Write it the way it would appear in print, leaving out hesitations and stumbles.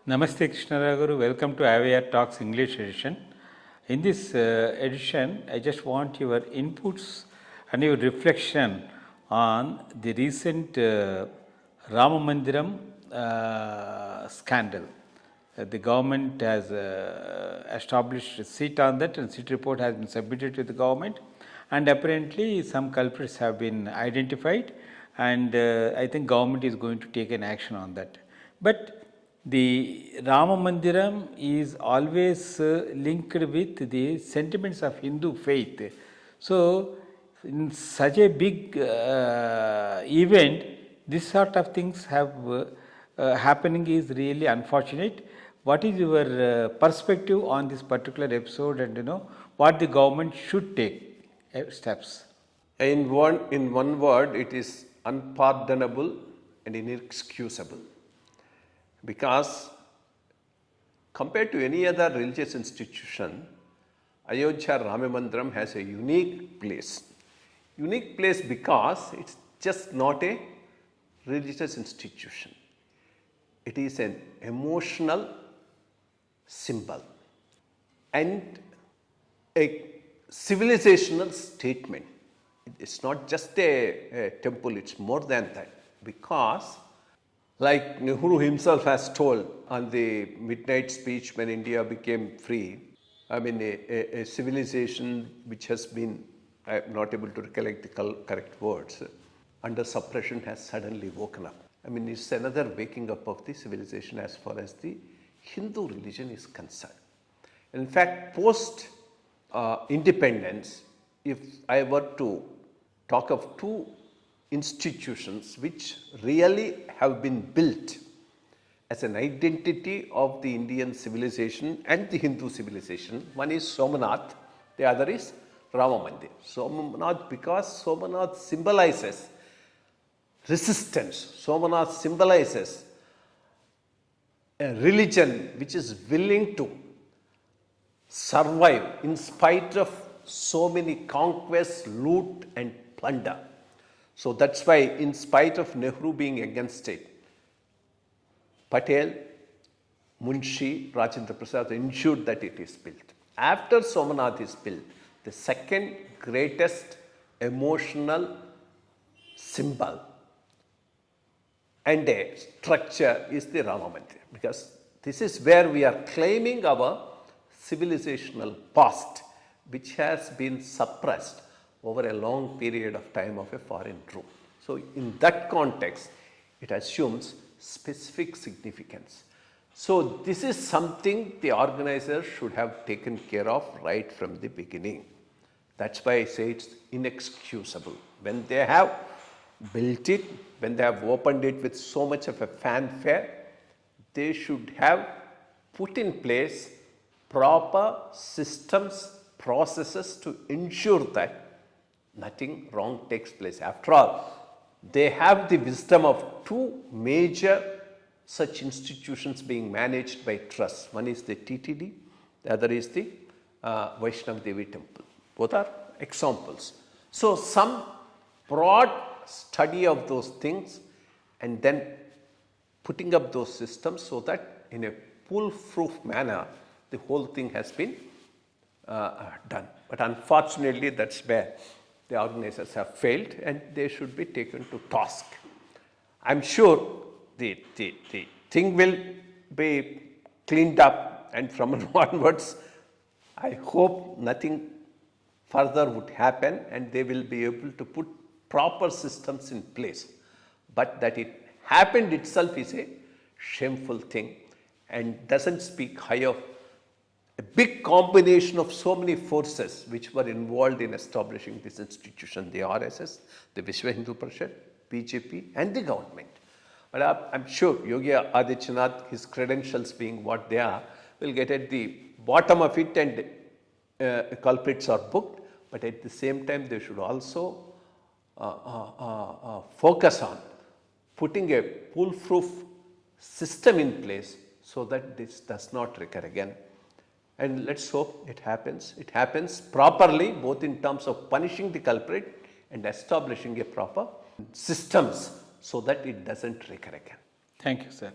Namaste Krishna Rao Guru, welcome to IYR Talks English edition. In this edition, I just want your inputs and your reflection on the recent Rama Mandiram scandal. The government has established a seat on that, and seat report has been submitted to the government, and apparently some culprits have been identified, and I think government is going to take an action on that. But the Rama Mandiram is always linked with the sentiments of Hindu faith. So, in such a big event, this sort of things have happening is really unfortunate. What is your perspective on this particular episode, and what the government should take steps? In one word, it is unpardonable and inexcusable. Because compared to any other religious institution, IYR Rama Mandiram has a unique place. Unique place because it's just not a religious institution. It is an emotional symbol and a civilizational statement. It's not just a temple, it's more than that. Because like Nehru himself has told on the midnight speech when India became free, a civilization which has been, I am not able to recollect the correct words, under suppression has suddenly woken up. It's another waking up of the civilization as far as the Hindu religion is concerned. In fact, post independence, if I were to talk of two institutions which really have been built as an identity of the Indian civilization and the Hindu civilization. One is Somanath, the other is Rama Mandir. Somanath because Somanath symbolizes resistance. Somanath symbolizes a religion which is willing to survive in spite of so many conquests, loot and plunder. So that's why, in spite of Nehru being against it, Patel, Munshi, Rajendra Prasad ensured that it is built. After Somanath is built, the second greatest emotional symbol and a structure is the Rama Mandir, because this is where we are claiming our civilizational past, which has been suppressed over a long period of time of a foreign rule. So, in that context, it assumes specific significance. So, this is something the organizers should have taken care of right from the beginning. That's why I say it's inexcusable. When they have built it, when they have opened it with so much of a fanfare, they should have put in place proper systems, processes to ensure that nothing wrong takes place. After all, they have the wisdom of two major such institutions being managed by trust. One is the TTD, the other is the Vaishnav Devi temple. Both are examples. So, some broad study of those things and then putting up those systems so that in a foolproof manner, the whole thing has been done. But unfortunately, that's where the organizers have failed and they should be taken to task. I'm sure the thing will be cleaned up, and from onwards, I hope nothing further would happen and they will be able to put proper systems in place. But that it happened itself is a shameful thing and doesn't speak high of a big combination of so many forces which were involved in establishing this institution, the RSS, the Vishwa Hindu Parishad, BJP and the government. But I'm sure Yogi Adityanath, his credentials being what they are, will get at the bottom of it and culprits are booked. But at the same time, they should also focus on putting a foolproof system in place so that this does not recur again. And let's hope it happens. It happens properly, both in terms of punishing the culprit and establishing a proper systems so that it doesn't recur again. Thank you, sir.